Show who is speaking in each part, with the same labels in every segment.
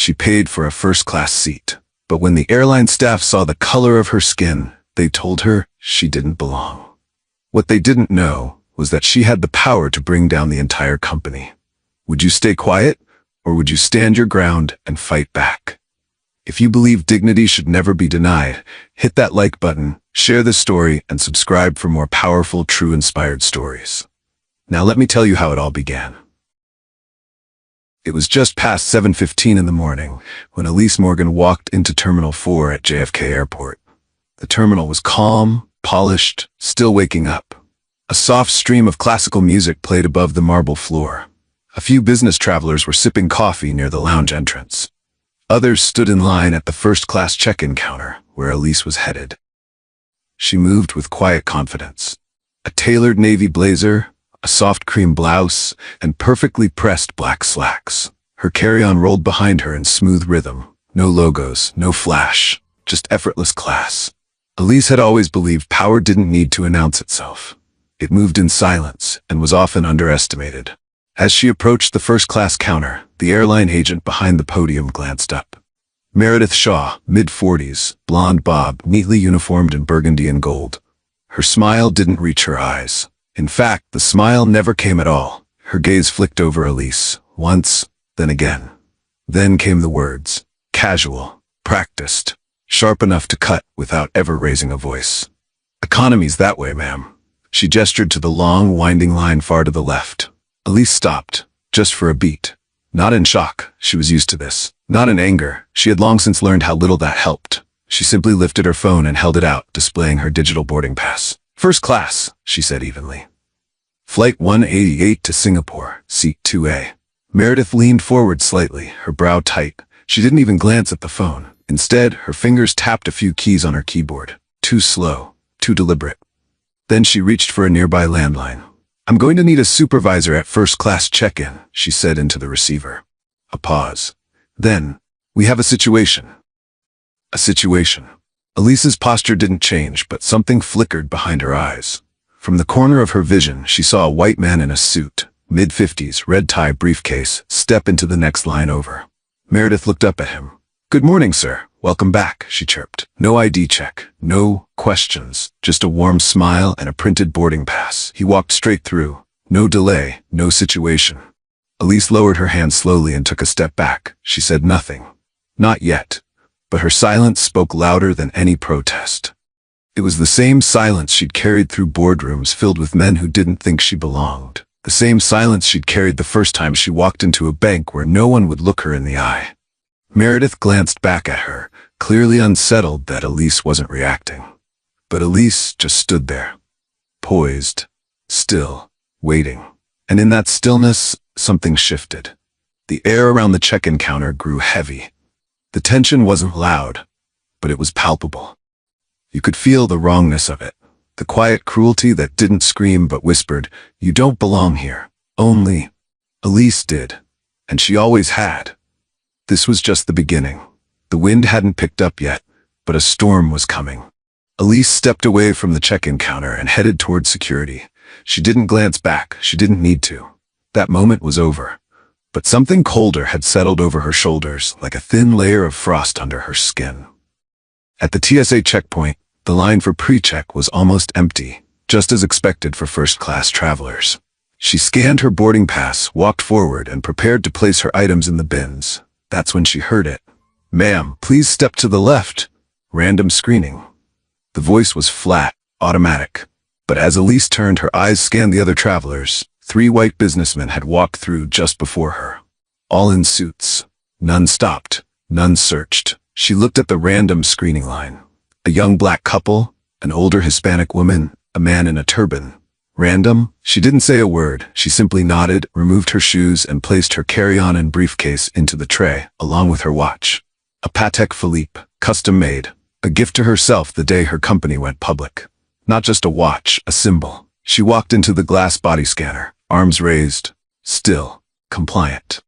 Speaker 1: She paid for a first-class seat. But when the airline staff saw the color of her skin, they told her she didn't belong. What they didn't know was that she had the power to bring down the entire company. Would you stay quiet, or would you stand your ground and fight back? If you believe dignity should never be denied, hit that like button, share this story, and subscribe for more powerful, true, inspired stories. Now let me tell you how it all began. It was just past 7:15 in the morning when Elise Morgan walked into Terminal 4 at JFK Airport. The terminal was calm, polished, still waking up. A soft stream of classical music played above the marble floor. A few business travelers were sipping coffee near the lounge entrance. Others stood in line at the first-class check-in counter, where Elise was headed. She moved with quiet confidence. A tailored navy blazer, a soft cream blouse, and perfectly pressed black slacks. Her carry-on rolled behind her in smooth rhythm. No logos, no flash, just effortless class. Elise had always believed power didn't need to announce itself. It moved in silence and was often underestimated. As she approached the first-class counter, the airline agent behind the podium glanced up. Meredith Shaw, mid-40s, blonde bob, neatly uniformed in burgundy and gold. Her smile didn't reach her eyes. In fact, the smile never came at all. Her gaze flicked over Elise, once, then again. Then came the words, casual, practiced, sharp enough to cut without ever raising a voice. Economy's that way, ma'am. She gestured to the long, winding line far to the left. Elise stopped, just for a beat. Not in shock, she was used to this. Not in anger, she had long since learned how little that helped. She simply lifted her phone and held it out, displaying her digital boarding pass. First class, she said evenly. Flight 188 to Singapore, seat 2A. Meredith leaned forward slightly, her brow tight. She didn't even glance at the phone. Instead, her fingers tapped a few keys on her keyboard. Too slow, too deliberate. Then she reached for a nearby landline. I'm going to need a supervisor at first-class check-in, she said into the receiver. A pause. Then, we have a situation. A situation. Elise's posture didn't change, but something flickered behind her eyes. From the corner of her vision, she saw a white man in a suit, mid-50s, red tie, briefcase, step into the next line over. Meredith looked up at him. Good morning, sir. Welcome back, she chirped. No ID check, no questions, just a warm smile and a printed boarding pass. He walked straight through. No delay, no situation. Elise lowered her hand slowly and took a step back. She said nothing. Not yet. But her silence spoke louder than any protest. It was the same silence she'd carried through boardrooms filled with men who didn't think she belonged. The same silence she'd carried the first time she walked into a bank where no one would look her in the eye. Meredith glanced back at her, clearly unsettled that Elise wasn't reacting. But Elise just stood there, poised, still, waiting. And in that stillness, something shifted. The air around the check-in counter grew heavy. The tension wasn't loud, but it was palpable. You could feel the wrongness of it, the quiet cruelty that didn't scream but whispered, you don't belong here. Only Elise did, and she always had. This was just the beginning. The wind hadn't picked up yet, but a storm was coming. Elise stepped away from the check-in counter and headed toward security. She didn't glance back. She didn't need to. That moment was over. But something colder had settled over her shoulders, like a thin layer of frost under her skin. At the TSA checkpoint, the line for pre-check was almost empty, just as expected for first-class travelers. She scanned her boarding pass, walked forward, and prepared to place her items in the bins. That's when she heard it. Ma'am, please step to the left. Random screening. The voice was flat, automatic. But as Elise turned, her eyes scanned the other travelers. 3 white businessmen had walked through just before her. All in suits. None stopped. None searched. She looked at the random screening line. A young black couple, an older Hispanic woman, a man in a turban. Random? She didn't say a word. She simply nodded, removed her shoes, and placed her carry-on and briefcase into the tray, along with her watch. A Patek Philippe, custom-made. A gift to herself the day her company went public. Not just a watch, a symbol. She walked into the glass body scanner, arms raised, still, compliant.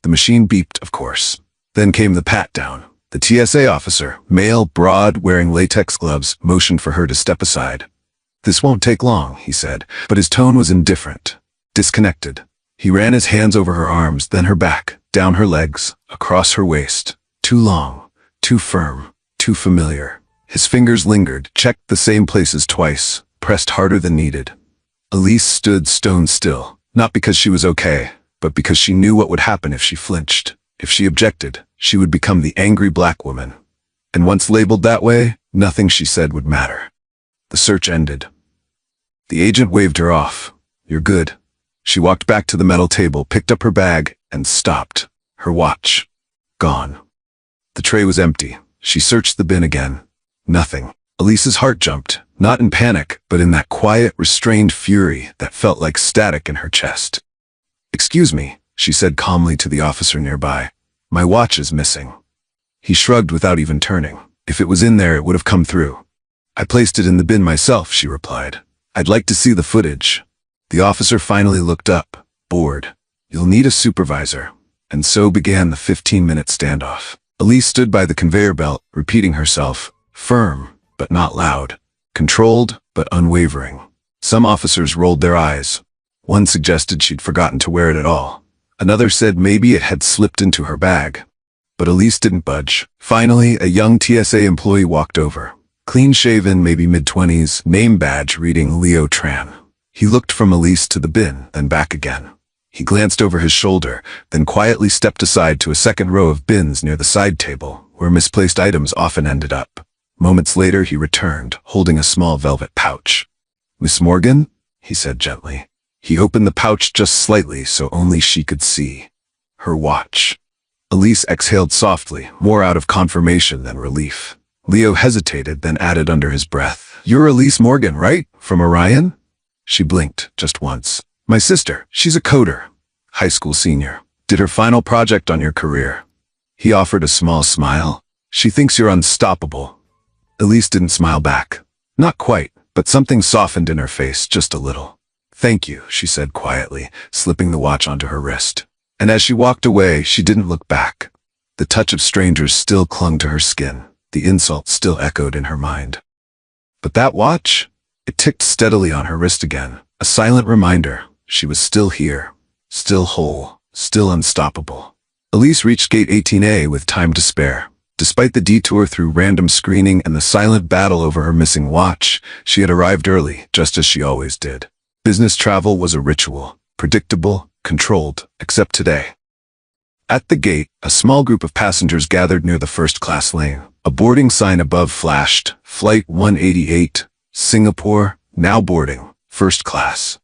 Speaker 1: The machine beeped, of course. Then came the pat-down. The TSA officer, male, broad, wearing latex gloves, motioned for her to step aside. This won't take long, he said, but his tone was indifferent, disconnected. He ran his hands over her arms, then her back, down her legs, across her waist. Too long, too firm, too familiar. His fingers lingered, checked the same places twice, pressed harder than needed. Elise stood stone still, not because she was okay, but because she knew what would happen if she flinched. If she objected, she would become the angry black woman. And once labeled that way, nothing she said would matter. The search ended. The agent waved her off. "You're good." She walked back to the metal table, picked up her bag, and stopped. Her watch. Gone. The tray was empty. She searched the bin again. Nothing. Elise's heart jumped, not in panic, but in that quiet, restrained fury that felt like static in her chest. "Excuse me," she said calmly to the officer nearby. "My watch is missing." He shrugged without even turning. "If it was in there, it would have come through." "I placed it in the bin myself," she replied. "I'd like to see the footage." The officer finally looked up, bored. "You'll need a supervisor." And so began the 15-minute standoff. Elise stood by the conveyor belt, repeating herself, firm, but not loud, controlled, but unwavering. Some officers rolled their eyes. One suggested she'd forgotten to wear it at all. Another said maybe it had slipped into her bag. But Elise didn't budge. Finally, a young TSA employee walked over. Clean-shaven, maybe mid-20s, name badge reading Leo Tran. He looked from Elise to the bin, then back again. He glanced over his shoulder, then quietly stepped aside to a second row of bins near the side table, where misplaced items often ended up. Moments later, he returned, holding a small velvet pouch. "Miss Morgan?" he said gently. He opened the pouch just slightly so only she could see. Her watch. Elise exhaled softly, more out of confirmation than relief. Leo hesitated, then added under his breath, "You're Elise Morgan, right? From Orion?" She blinked, just once. "My sister, she's a coder. High school senior. Did her final project on your career." He offered a small smile. "She thinks you're unstoppable." Elise didn't smile back. Not quite, but something softened in her face just a little. "Thank you," she said quietly, slipping the watch onto her wrist. And as she walked away, she didn't look back. The touch of strangers still clung to her skin. The insult still echoed in her mind. But that watch? It ticked steadily on her wrist again. A silent reminder. She was still here. Still whole. Still unstoppable. Elise reached Gate 18A with time to spare. Despite the detour through random screening and the silent battle over her missing watch, she had arrived early, just as she always did. Business travel was a ritual. Predictable, controlled, except today. At the gate, a small group of passengers gathered near the first-class lane. A boarding sign above flashed, Flight 188, Singapore, now boarding, first class.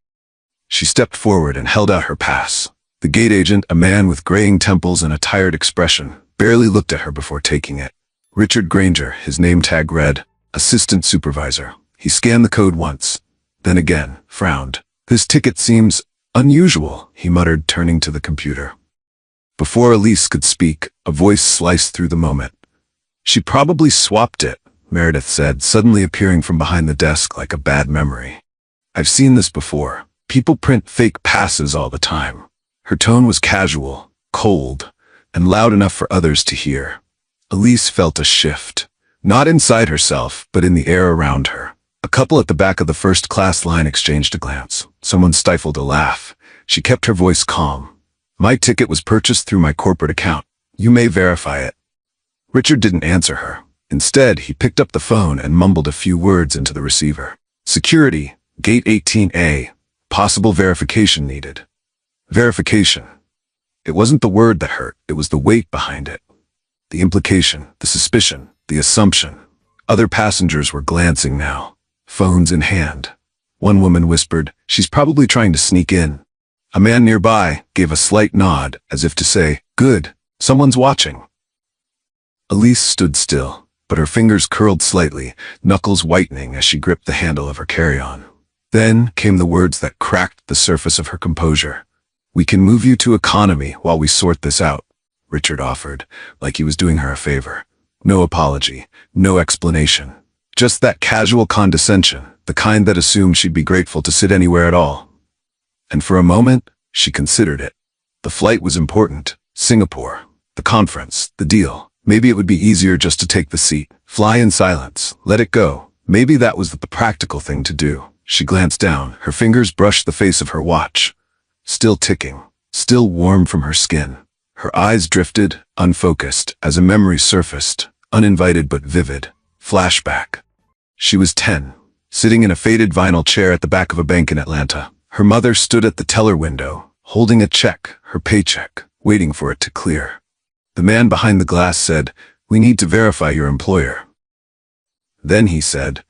Speaker 1: She stepped forward and held out her pass. The gate agent, a man with graying temples and a tired expression, barely looked at her before taking it. Richard Granger, his name tag read, Assistant Supervisor. He scanned the code once, then again, frowned. "This ticket seems unusual," he muttered, turning to the computer. Before Elise could speak, a voice sliced through the moment. "She probably swapped it," Meredith said, suddenly appearing from behind the desk like a bad memory. "I've seen this before. People print fake passes all the time." Her tone was casual, cold, and loud enough for others to hear. Elise felt a shift. Not inside herself, but in the air around her. A couple at the back of the first-class line exchanged a glance. Someone stifled a laugh. She kept her voice calm. "My ticket was purchased through my corporate account. You may verify it." Richard didn't answer her. Instead, he picked up the phone and mumbled a few words into the receiver. "Security, Gate 18A, possible verification needed." Verification. It wasn't the word that hurt, it was the weight behind it. The implication, the suspicion, the assumption. Other passengers were glancing now, phones in hand. One woman whispered, "She's probably trying to sneak in." A man nearby gave a slight nod, as if to say, "Good, someone's watching." Elise stood still, but her fingers curled slightly, knuckles whitening as she gripped the handle of her carry-on. Then came the words that cracked the surface of her composure. "We can move you to economy while we sort this out," Richard offered, like he was doing her a favor. No apology, no explanation. Just that casual condescension, the kind that assumed she'd be grateful to sit anywhere at all. And for a moment, she considered it. The flight was important. Singapore. The conference. The deal. Maybe it would be easier just to take the seat. Fly in silence. Let it go. Maybe that was the practical thing to do. She glanced down. Her fingers brushed the face of her watch. Still ticking. Still warm from her skin. Her eyes drifted, unfocused, as a memory surfaced, uninvited but vivid. Flashback. She was 10, sitting in a faded vinyl chair at the back of a bank in Atlanta. Her mother stood at the teller window, holding a check, her paycheck, waiting for it to clear. The man behind the glass said, "We need to verify your employer." Then he said,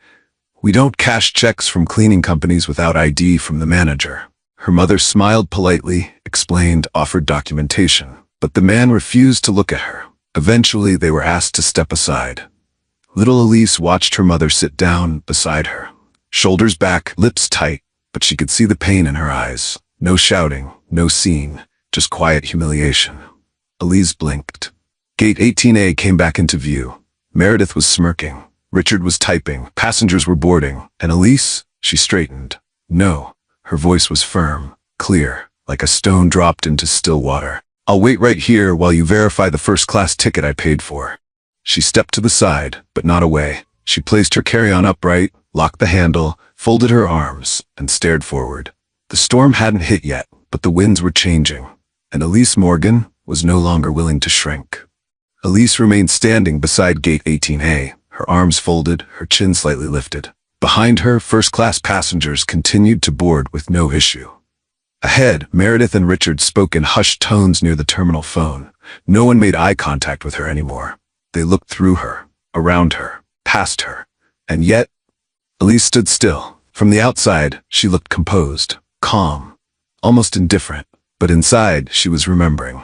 Speaker 1: "We don't cash checks from cleaning companies without ID from the manager." Her mother smiled politely, explained, offered documentation. But the man refused to look at her. Eventually, they were asked to step aside. Little Elise watched her mother sit down beside her. Shoulders back, lips tight, but she could see the pain in her eyes. No shouting, no scene, just quiet humiliation. Elise blinked. Gate 18A came back into view. Meredith was smirking. Richard was typing. Passengers were boarding. And Elise? She straightened. No. Her voice was firm, clear, like a stone dropped into still water. "I'll wait right here while you verify the first-class ticket I paid for." She stepped to the side, but not away. She placed her carry-on upright, locked the handle, folded her arms, and stared forward. The storm hadn't hit yet, but the winds were changing, and Elise Morgan was no longer willing to shrink. Elise remained standing beside gate 18A, her arms folded, her chin slightly lifted. Behind her, first-class passengers continued to board with no issue. Ahead, Meredith and Richard spoke in hushed tones near the terminal phone. No one made eye contact with her anymore. They looked through her, around her, past her. And yet, Elise stood still. From the outside, she looked composed, calm, almost indifferent. But inside, she was remembering.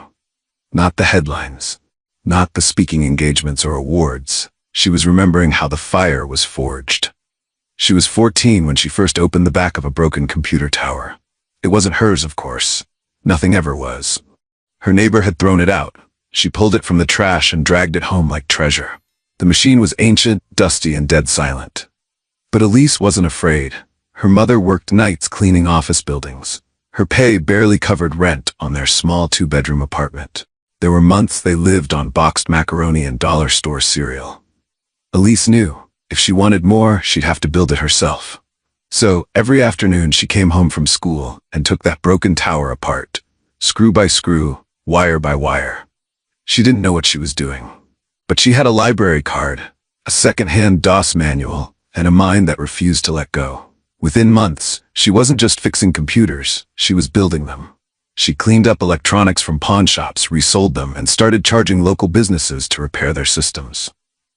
Speaker 1: Not the headlines, not the speaking engagements or awards. She was remembering how the fire was forged. She was 14 when she first opened the back of a broken computer tower. It wasn't hers, of course. Nothing ever was. Her neighbor had thrown it out. She pulled it from the trash and dragged it home like treasure. The machine was ancient, dusty, and dead silent. But Elise wasn't afraid. Her mother worked nights cleaning office buildings. Her pay barely covered rent on their small 2-bedroom apartment. There were months they lived on boxed macaroni and dollar store cereal. Elise knew, if she wanted more, she'd have to build it herself. So, every afternoon she came home from school and took that broken tower apart, screw by screw, wire by wire. She didn't know what she was doing. But she had a library card, a second-hand DOS manual, and a mind that refused to let go. Within months, she wasn't just fixing computers, she was building them. She cleaned up electronics from pawn shops, resold them, and started charging local businesses to repair their systems.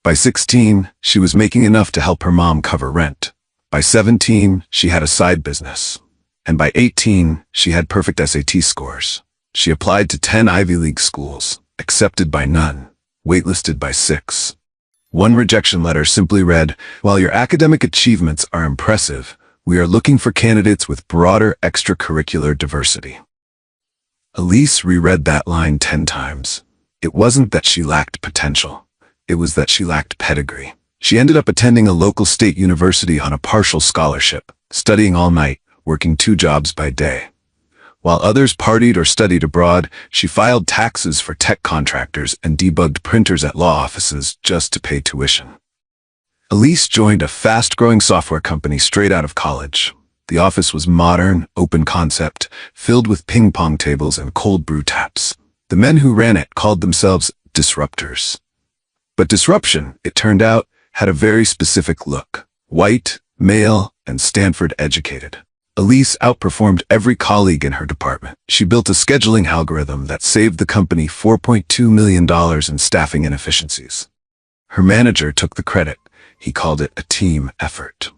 Speaker 1: By 16, she was making enough to help her mom cover rent. By 17, she had a side business. And by 18, she had perfect SAT scores. She applied to 10 Ivy League schools, accepted by none, waitlisted by 6. One rejection letter simply read, "While your academic achievements are impressive, we are looking for candidates with broader extracurricular diversity." Elise reread that line 10 times. It wasn't that she lacked potential. It was that she lacked pedigree. She ended up attending a local state university on a partial scholarship, studying all night, working 2 jobs by day. While others partied or studied abroad, she filed taxes for tech contractors and debugged printers at law offices just to pay tuition. Elise joined a fast-growing software company straight out of college. The office was modern, open concept, filled with ping-pong tables and cold brew taps. The men who ran it called themselves disruptors. But disruption, it turned out, had a very specific look. White, male, and Stanford-educated. Elise outperformed every colleague in her department. She built a scheduling algorithm that saved the company $4.2 million in staffing inefficiencies. Her manager took the credit. He called it a team effort.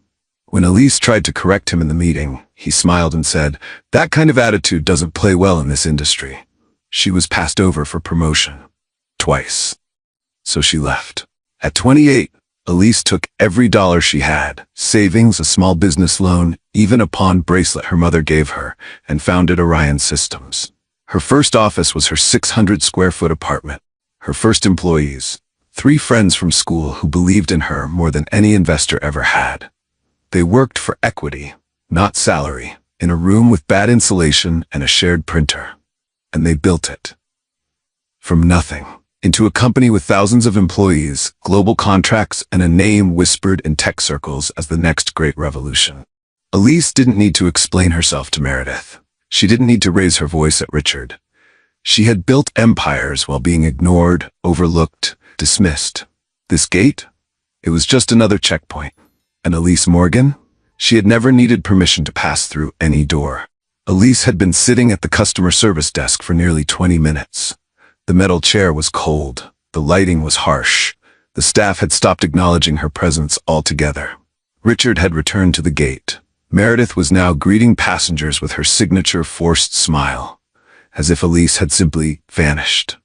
Speaker 1: When Elise tried to correct him in the meeting, he smiled and said, "That kind of attitude doesn't play well in this industry." She was passed over for promotion. Twice. So she left. At 28, Elise took every dollar she had, savings, a small business loan, even a pawn bracelet her mother gave her, and founded Orion Systems. Her first office was her 600-square-foot apartment. Her first employees, 3 friends from school who believed in her more than any investor ever had. They worked for equity, not salary, in a room with bad insulation and a shared printer. And they built it. From nothing. Into a company with thousands of employees, global contracts, and a name whispered in tech circles as the next great revolution. Elise didn't need to explain herself to Meredith. She didn't need to raise her voice at Richard. She had built empires while being ignored, overlooked, dismissed. This gate? It was just another checkpoint. And Elise Morgan? She had never needed permission to pass through any door. Elise had been sitting at the customer service desk for nearly 20 minutes. The metal chair was cold. The lighting was harsh. The staff had stopped acknowledging her presence altogether. Richard had returned to the gate. Meredith was now greeting passengers with her signature forced smile, as if Elise had simply vanished.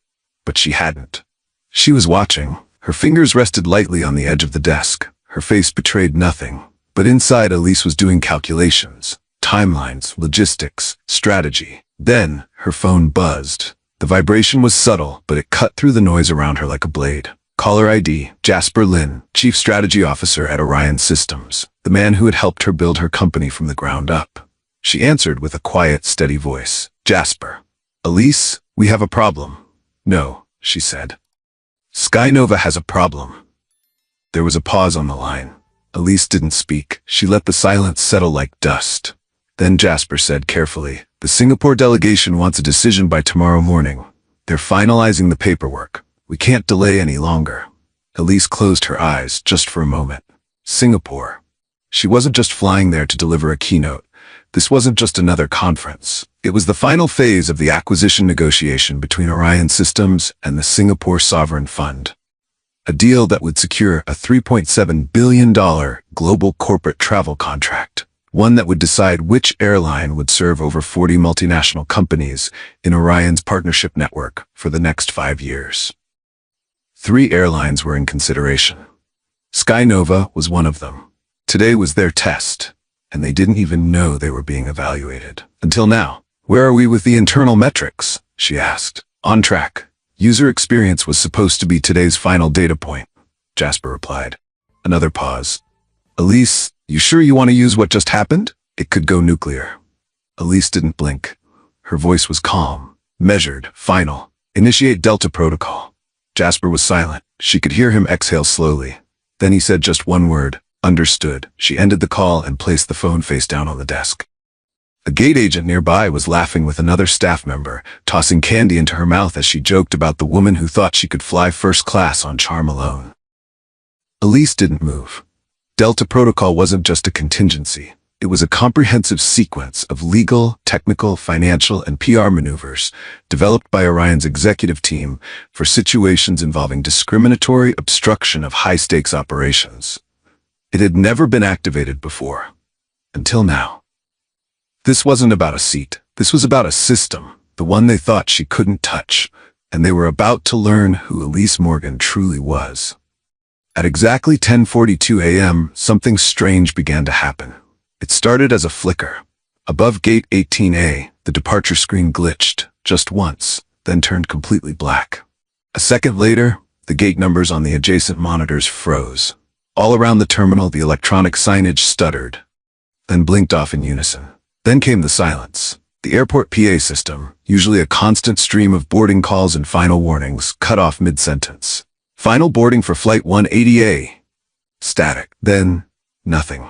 Speaker 1: But she hadn't. She was watching. Her fingers rested lightly on the edge of the desk. Her face betrayed nothing. But inside, Elise was doing calculations, timelines, logistics, strategy. Then, her phone buzzed. The vibration was subtle, but it cut through the noise around her like a blade. Caller ID, Jasper Lynn, Chief Strategy Officer at Orion Systems, the man who had helped her build her company from the ground up. She answered with a quiet, steady voice. Jasper. Elise, we have a problem. No, she said. Skynova has a problem. There was a pause on the line. Elise didn't speak. She let the silence settle like dust. Then Jasper said carefully, the Singapore delegation wants a decision by tomorrow morning. They're finalizing the paperwork. We can't delay any longer. Elise closed her eyes just for a moment. Singapore. She wasn't just flying there to deliver a keynote. This wasn't just another conference. It was the final phase of the acquisition negotiation between Orion Systems and the Singapore Sovereign Fund. A deal that would secure a $3.7 billion global corporate travel contract. One that would decide which airline would serve over 40 multinational companies in Orion's partnership network for the next 5 years. 3 airlines were in consideration. Skynova was one of them. Today was their test, and they didn't even know they were being evaluated. Until now. Where are we with the internal metrics? She asked. On track. User experience was supposed to be today's final data point, Jasper replied. Another pause. Elise, you sure you want to use what just happened? It could go nuclear. Elise didn't blink. Her voice was calm, measured, final. Initiate Delta Protocol. Jasper was silent. She could hear him exhale slowly. Then he said just one word. Understood. She ended the call and placed the phone face down on the desk. A gate agent nearby was laughing with another staff member, tossing candy into her mouth as she joked about the woman who thought she could fly first class on charm alone. Elise didn't move. Delta Protocol wasn't just a contingency. It was a comprehensive sequence of legal, technical, financial, and PR maneuvers developed by Orion's executive team for situations involving discriminatory obstruction of high-stakes operations. It had never been activated before. Until now. This wasn't about a seat. This was about a system, the one they thought she couldn't touch, and they were about to learn who Elise Morgan truly was. At exactly 10:42 a.m., something strange began to happen. It started as a flicker. Above gate 18A, the departure screen glitched, just once, then turned completely black. A second later, the gate numbers on the adjacent monitors froze. All around the terminal, the electronic signage stuttered, then blinked off in unison. Then came the silence. The airport PA system, usually a constant stream of boarding calls and final warnings, cut off mid-sentence. Final boarding for Flight 180A. Static. Then, nothing.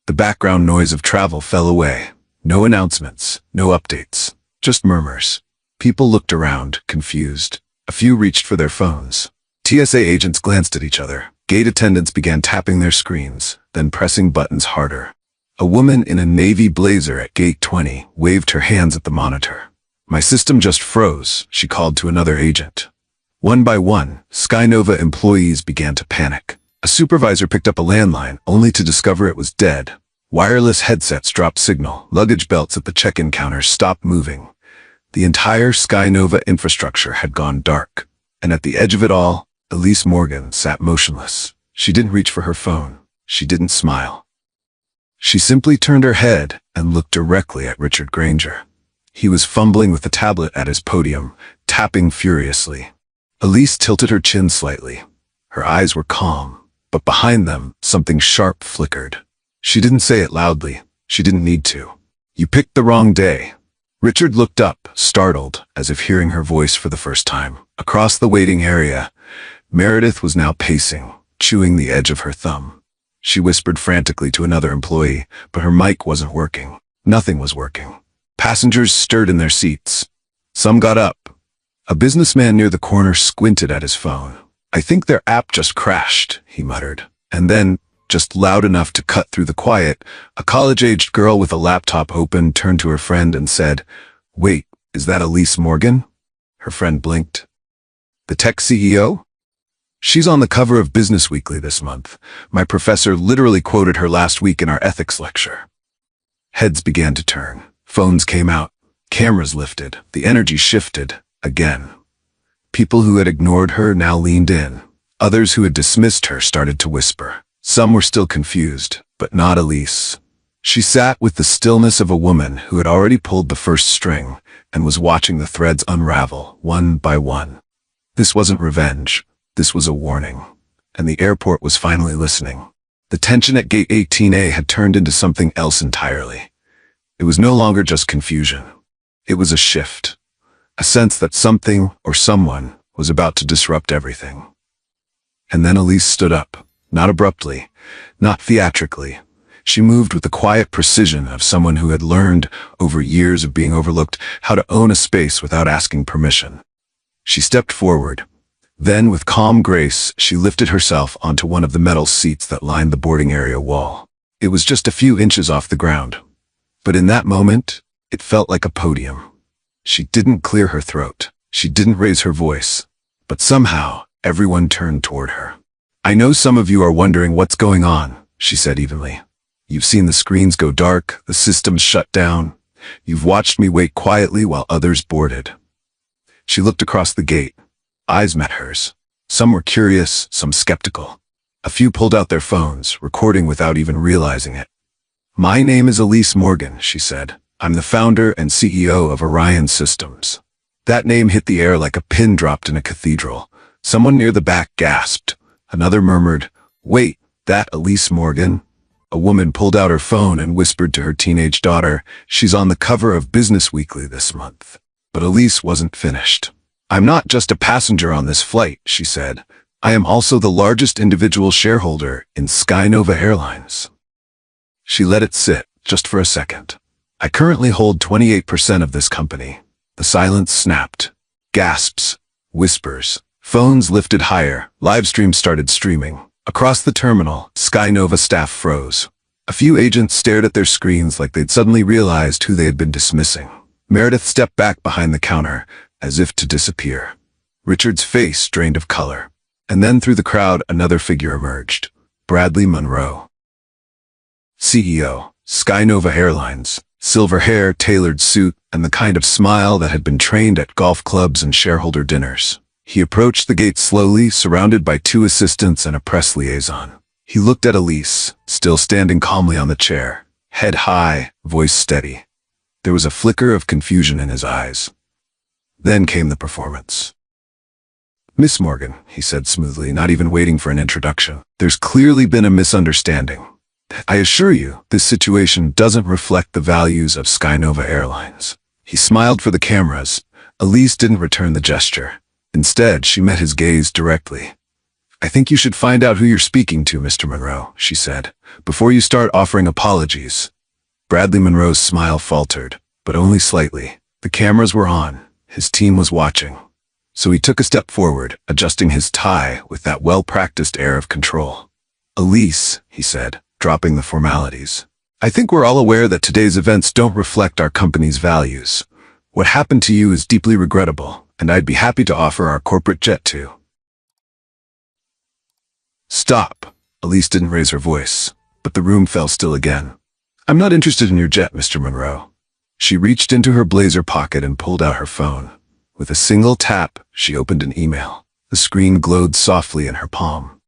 Speaker 1: The background noise of travel fell away. No announcements, no updates, just murmurs. People looked around, confused. A few reached for their phones. TSA agents glanced at each other. Gate attendants began tapping their screens, then pressing buttons harder. A woman in a navy blazer at gate 20 waved her hands at the monitor. My system just froze, she called to another agent. One by one, Skynova employees began to panic. A supervisor picked up a landline, only to discover it was dead. Wireless headsets dropped signal. Luggage belts at the check-in counters stopped moving. The entire Skynova infrastructure had gone dark. And at the edge of it all, Elise Morgan sat motionless. She didn't reach for her phone. She didn't smile. She simply turned her head and looked directly at Richard Granger. He was fumbling with the tablet at his podium, tapping furiously. Elise tilted her chin slightly. Her eyes were calm, but behind them, something sharp flickered. She didn't say it loudly. She didn't need to. You picked the wrong day. Richard looked up, startled, as if hearing her voice for the first time. Across the waiting area, Meredith was now pacing, chewing the edge of her thumb. She whispered frantically to another employee, but her mic wasn't working. Nothing was working. Passengers stirred in their seats. Some got up. A businessman near the corner squinted at his phone. "I think their app just crashed," he muttered. And then, just loud enough to cut through the quiet, a college-aged girl with a laptop open turned to her friend and said, "Wait, is that Elise Morgan?" Her friend blinked. "The tech CEO? She's on the cover of Business Weekly this month. My professor literally quoted her last week in our ethics lecture." Heads began to turn. Phones came out. Cameras lifted. The energy shifted. Again. People who had ignored her now leaned in. Others who had dismissed her started to whisper. Some were still confused, but not Elise. She sat with the stillness of a woman who had already pulled the first string and was watching the threads unravel, one by one. This wasn't revenge. This was a warning. And the airport was finally listening. The tension at Gate 18A had turned into something else entirely. It was no longer just confusion. It was a shift. A sense that something or someone was about to disrupt everything. And then Elise stood up, not abruptly, not theatrically. She moved with the quiet precision of someone who had learned, over years of being overlooked, how to own a space without asking permission. She stepped forward. Then, with calm grace, she lifted herself onto one of the metal seats that lined the boarding area wall. It was just a few inches off the ground. But in that moment, it felt like a podium. She didn't clear her throat. She didn't raise her voice. But somehow, everyone turned toward her. "I know some of you are wondering what's going on," she said evenly. "You've seen the screens go dark, the systems shut down. You've watched me wait quietly while others boarded." She looked across the gate. Eyes met hers. Some were curious, some skeptical. A few pulled out their phones, recording without even realizing it. "My name is Elise Morgan," she said. "I'm the founder and CEO of Orion Systems." That name hit the air like a pin dropped in a cathedral. Someone near the back gasped. Another murmured, "Wait, that Elise Morgan?" A woman pulled out her phone and whispered to her teenage daughter, "She's on the cover of Business Weekly this month." But Elise wasn't finished. "I'm not just a passenger on this flight," she said. "I am also the largest individual shareholder in Skynova Airlines." She let it sit, just for a second. "I currently hold 28% of this company." The silence snapped. Gasps. Whispers. Phones lifted higher. Live streams started streaming. Across the terminal, Skynova staff froze. A few agents stared at their screens like they'd suddenly realized who they had been dismissing. Meredith stepped back behind the counter, as if to disappear. Richard's face drained of color. And then through the crowd, another figure emerged. Bradley Monroe. CEO, Skynova Airlines. Silver hair, tailored suit, and the kind of smile that had been trained at golf clubs and shareholder dinners. He approached the gate slowly, surrounded by 2 assistants and a press liaison. He looked at Elise, still standing calmly on the chair, head high, voice steady. There was a flicker of confusion in his eyes. Then came the performance. "Miss Morgan," he said smoothly, not even waiting for an introduction, "there's clearly been a misunderstanding. I assure you, this situation doesn't reflect the values of Skynova Airlines." He smiled for the cameras. Elise didn't return the gesture. Instead, she met his gaze directly. "I think you should find out who you're speaking to, Mr. Monroe," she said, "before you start offering apologies." Bradley Monroe's smile faltered, but only slightly. The cameras were on. His team was watching. So he took a step forward, adjusting his tie with that well-practiced air of control. "Elise," he said, dropping the formalities. "I think we're all aware that today's events don't reflect our company's values. What happened to you is deeply regrettable, and I'd be happy to offer our corporate jet to." "Stop." Elise didn't raise her voice, but the room fell still again. "I'm not interested in your jet, Mr. Monroe." She reached into her blazer pocket and pulled out her phone. With a single tap, she opened an email. The screen glowed softly in her palm.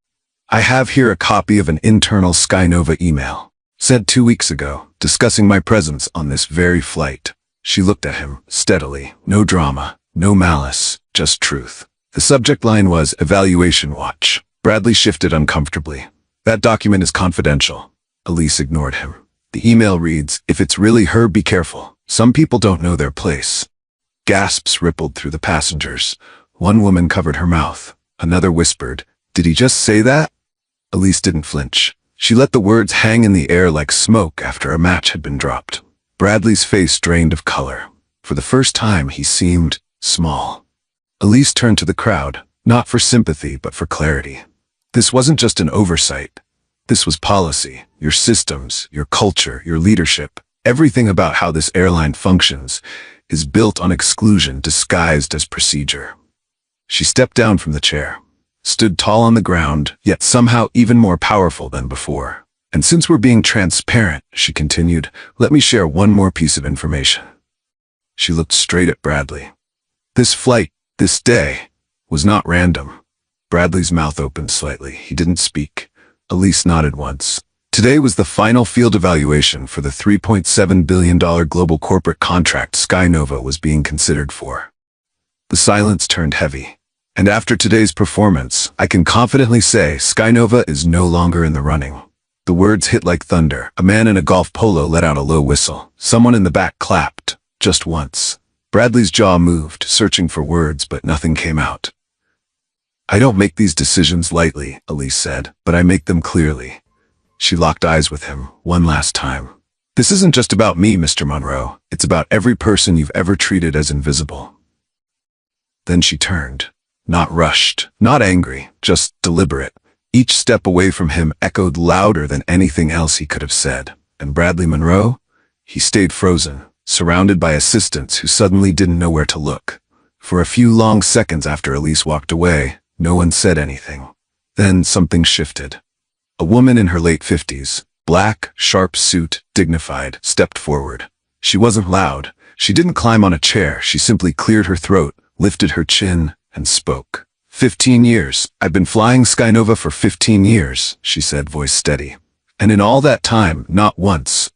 Speaker 1: "I have here a copy of an internal Skynova email, sent 2 weeks ago, discussing my presence on this very flight." She looked at him, steadily. No drama, no malice, just truth. The subject line was, "Evaluation Watch." Bradley shifted uncomfortably. "That document is confidential." Elise ignored him. The email reads, "If it's really her, be careful. Some people don't know their place." Gasps rippled through the passengers. One woman covered her mouth. Another whispered, "Did he just say that?" Elise didn't flinch. She let the words hang in the air like smoke after a match had been dropped. Bradley's face drained of color. For the first time, he seemed small. Elise turned to the crowd, not for sympathy but for clarity. This wasn't just an oversight. This was policy, your systems, your culture, your leadership. Everything about how this airline functions is built on exclusion disguised as procedure. She stepped down from the chair, stood tall on the ground, yet somehow even more powerful than before. And since we're being transparent, she continued, let me share one more piece of information. She looked straight at Bradley. This flight, this day, was not random. Bradley's mouth opened slightly. He didn't speak. Elise nodded once. Today was the final field evaluation for the $3.7 billion global corporate contract Skynova was being considered for. The silence turned heavy. And after today's performance, I can confidently say Skynova is no longer in the running. The words hit like thunder. A man in a golf polo let out a low whistle. Someone in the back clapped, just once. Bradley's jaw moved, searching for words, but nothing came out. I don't make these decisions lightly, Elise said, but I make them clearly. She locked eyes with him, one last time. This isn't just about me, Mr. Monroe. It's about every person you've ever treated as invisible. Then she turned. Not rushed, not angry, just deliberate. Each step away from him echoed louder than anything else he could have said. And Bradley Monroe? He stayed frozen, surrounded by assistants who suddenly didn't know where to look. For a few long seconds after Elise walked away, no one said anything. Then something shifted. A woman in her late 50s, black, sharp suit, dignified, stepped forward. She wasn't loud. She didn't climb on a chair. She simply cleared her throat, lifted her chin, and spoke. 15 years. I've been flying Skynova for 15 years, she said, voice steady. And in all that time, not once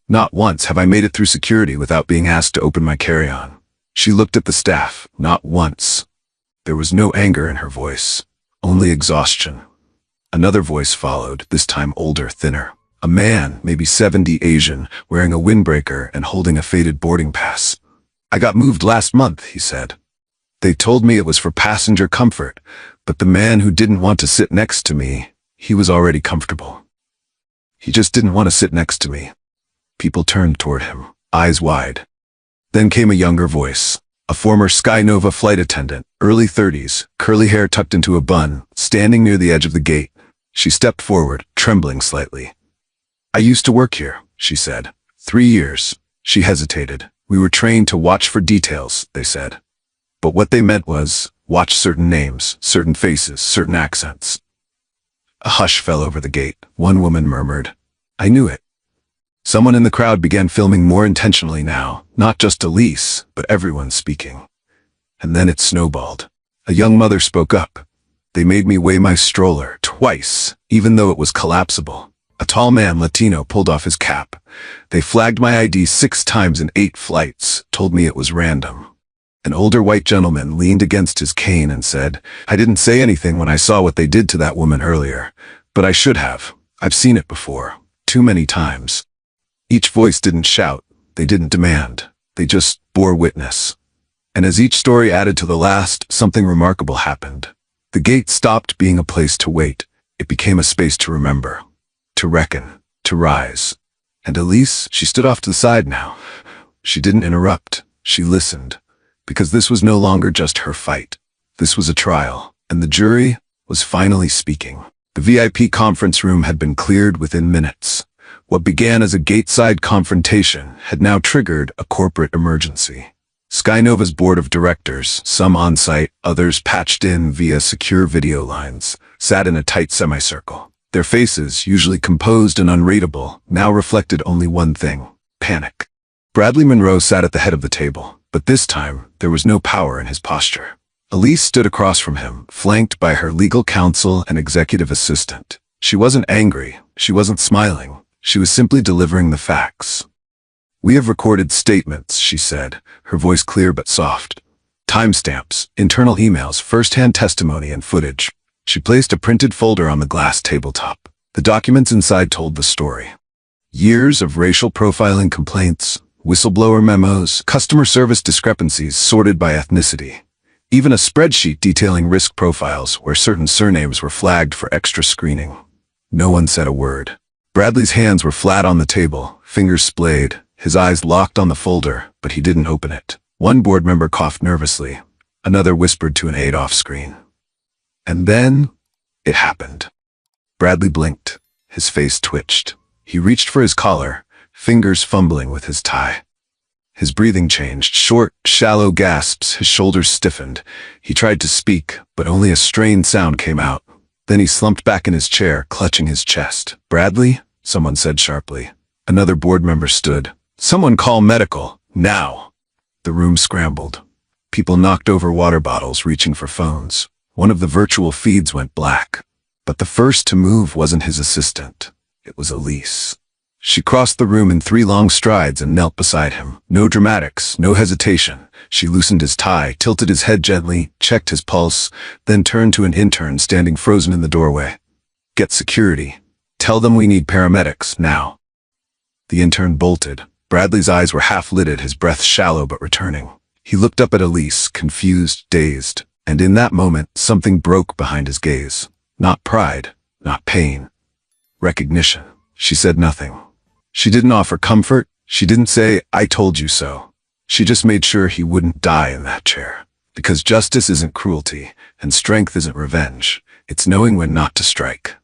Speaker 1: have I made it through security without being asked to open my carry-on. She looked at the staff. Not once. There was no anger in her voice, only exhaustion. Another voice followed, this time older, thinner. A man, maybe 70, Asian, wearing a windbreaker and holding a faded boarding pass. I got moved last month, he said. They told me it was for passenger comfort, but the man who didn't want to sit next to me, he was already comfortable. He just didn't want to sit next to me. People turned toward him, eyes wide. Then came a younger voice, a former Skynova flight attendant, early 30s, curly hair tucked into a bun, standing near the edge of the gate. She stepped forward, trembling slightly. I used to work here, she said. 3 years. She hesitated. We were trained to watch for details, they said. But what they meant was, watch certain names, certain faces, certain accents. A hush fell over the gate. One woman murmured, I knew it. Someone in the crowd began filming more intentionally now, not just Elise, but everyone speaking. And then it snowballed. A young mother spoke up. They made me weigh my stroller twice, even though it was collapsible. A tall man, Latino, pulled off his cap. They flagged my ID 6 times in 8 flights, told me it was random. An older white gentleman leaned against his cane and said, I didn't say anything when I saw what they did to that woman earlier, but I should have. I've seen it before, too many times. Each voice didn't shout, they didn't demand, they just bore witness. And as each story added to the last, something remarkable happened. The gate stopped being a place to wait. It became a space to remember, to reckon, to rise. And Elise, she stood off to the side now. She didn't interrupt, she listened. Because this was no longer just her fight. This was a trial, and the jury was finally speaking. The VIP conference room had been cleared within minutes. What began as a gateside confrontation had now triggered a corporate emergency. Skynova's board of directors, some on-site, others patched in via secure video lines, sat in a tight semicircle. Their faces, usually composed and unreadable, now reflected only one thing: panic. Bradley Monroe sat at the head of the table. But this time, there was no power in his posture. Elise stood across from him, flanked by her legal counsel and executive assistant. She wasn't angry. She wasn't smiling. She was simply delivering the facts. We have recorded statements, she said, her voice clear but soft. Timestamps, internal emails, first-hand testimony and footage. She placed a printed folder on the glass tabletop. The documents inside told the story. Years of racial profiling complaints, whistleblower memos, customer service discrepancies sorted by ethnicity. Even a spreadsheet detailing risk profiles where certain surnames were flagged for extra screening. No one said a word. Bradley's hands were flat on the table, fingers splayed, his eyes locked on the folder, but he didn't open it. One board member coughed nervously. Another whispered to an aide off screen. And then it happened. Bradley blinked. His face twitched. He reached for his collar, fingers fumbling with his tie. His breathing changed, short, shallow gasps, his shoulders stiffened. He tried to speak, but only a strained sound came out. Then he slumped back in his chair, clutching his chest. "Bradley?" someone said sharply. Another board member stood. "Someone call medical, now!" The room scrambled. People knocked over water bottles, reaching for phones. One of the virtual feeds went black. But the first to move wasn't his assistant. It was Elise. She crossed the room in 3 long strides and knelt beside him. No dramatics, no hesitation. She loosened his tie, tilted his head gently, checked his pulse, then turned to an intern standing frozen in the doorway. "Get security. Tell them we need paramedics, now." The intern bolted. Bradley's eyes were half-lidded, his breath shallow but returning. He looked up at Elise, confused, dazed, and in that moment, something broke behind his gaze. Not pride, not pain. Recognition. She said nothing. She didn't offer comfort. She didn't say, "I told you so." She just made sure he wouldn't die in that chair. Because justice isn't cruelty, and strength isn't revenge. It's knowing when not to strike.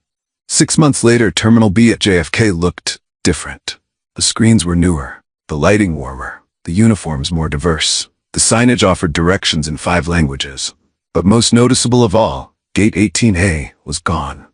Speaker 1: 6 months later, Terminal B at JFK looked different. The screens were newer, the lighting warmer, the uniforms more diverse. The signage offered directions in 5 languages. But most noticeable of all, Gate 18A was gone.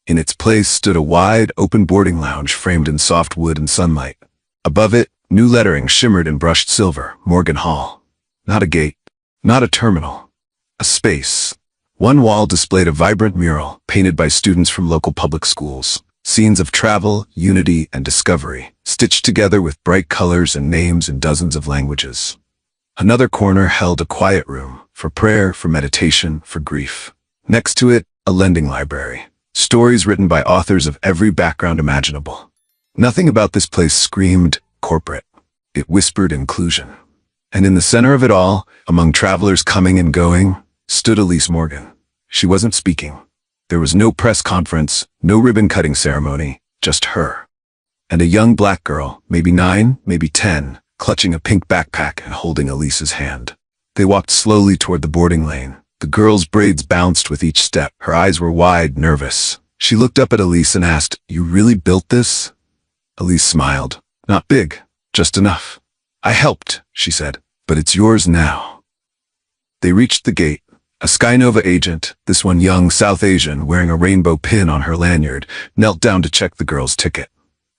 Speaker 1: In its place stood a wide, open boarding lounge framed in soft wood and sunlight. Above it, new lettering shimmered in brushed silver, Morgan Hall. Not a gate, not a terminal, a space. One wall displayed a vibrant mural, painted by students from local public schools. Scenes of travel, unity, and discovery, stitched together with bright colors and names in dozens of languages. Another corner held a quiet room, for prayer, for meditation, for grief. Next to it, a lending library. Stories written by authors of every background imaginable. Nothing about this place screamed corporate. It whispered inclusion. And in the center of it all, among travelers coming and going, stood Elise Morgan. She wasn't speaking. There was no press conference, no ribbon-cutting ceremony, just her. And a young black girl, maybe 9, maybe 10, clutching a pink backpack and holding Elise's hand. They walked slowly toward the boarding lane. The girl's braids bounced with each step. Her eyes were wide, nervous. She looked up at Elise and asked, "You really built this?" Elise smiled. "Not big, just enough." "I helped," she said, "but it's yours now." They reached the gate. A Skynova agent, this one young South Asian wearing a rainbow pin on her lanyard, knelt down to check the girl's ticket.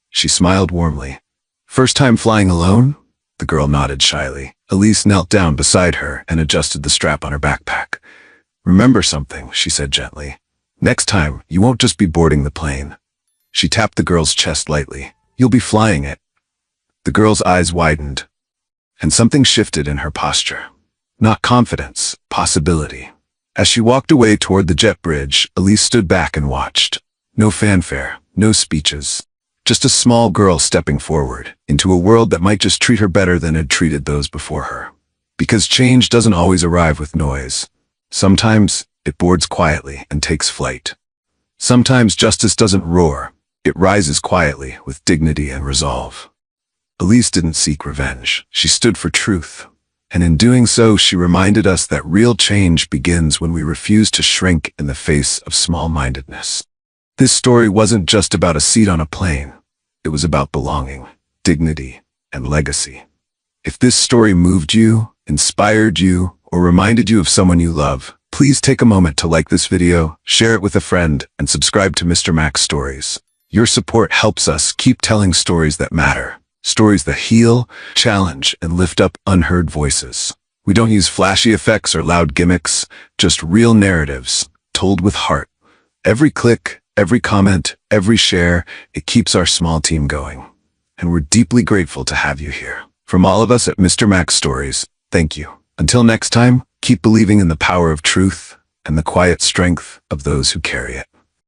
Speaker 1: She smiled warmly. "First time flying alone?" The girl nodded shyly. Elise knelt down beside her and adjusted the strap on her backpack. "Remember something," she said gently. "Next time, you won't just be boarding the plane." She tapped the girl's chest lightly. "You'll be flying it." The girl's eyes widened, and something shifted in her posture. Not confidence, possibility. As she walked away toward the jet bridge, Elise stood back and watched. No fanfare, no speeches. Just a small girl stepping forward, into a world that might just treat her better than had treated those before her. Because change doesn't always arrive with noise. Sometimes it boards quietly and takes flight. Sometimes justice doesn't roar. It rises quietly with dignity and resolve. Elise didn't seek revenge. She stood for truth. And in doing so, she reminded us that real change begins when we refuse to shrink in the face of small-mindedness. This story wasn't just about a seat on a plane. It was about belonging, dignity, and legacy. If this story moved you, inspired you, or reminded you of someone you love, please take a moment to like this video, share it with a friend, and subscribe to Mr. Mac's Stories. Your support helps us keep telling stories that matter. Stories that heal, challenge, and lift up unheard voices. We don't use flashy effects or loud gimmicks, just real narratives, told with heart. Every click, every comment, every share, it keeps our small team going. And we're deeply grateful to have you here. From all of us at Mr. Mac's Stories, thank you. Until next time, keep believing in the power of truth and the quiet strength of those who carry it.